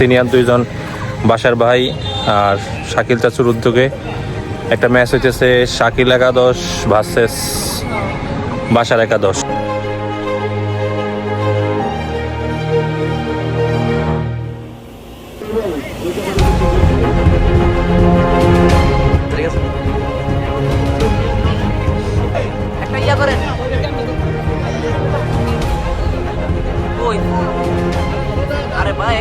Senior দুইজন বাসার ভাই আর শাকিল চাচুর উদ্যোগে একটা ম্যাচ হইতেছে শাকিল একাদশ ভার্সেস বাসার একাদশ। আরে ভাই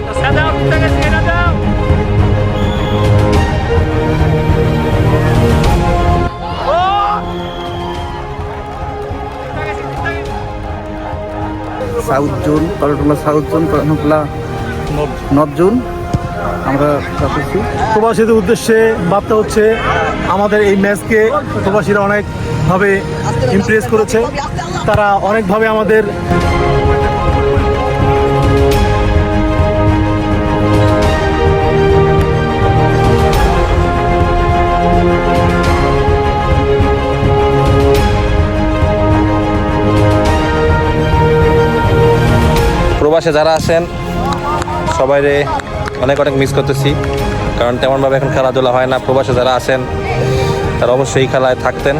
south zone Koltola south zone Koltola north zone আমরা যাচ্ছি। প্রবাসীদের উদ্দেশ্যে বার্তা হচ্ছে আমাদের এই ম্যাচকে প্রবাসীরা অনেকভাবে ইমপ্রেস করেছে, তারা অনেকভাবে আমাদের প্রবাসে যারা আছেন সবাইরে অনেক অনেক মিস করতেছি, কারণ তেমনভাবে এখন খেলাধুলা হয় না। প্রবাসে যারা আছেন তারা অবশ্যই এই খেলায় থাকতেন।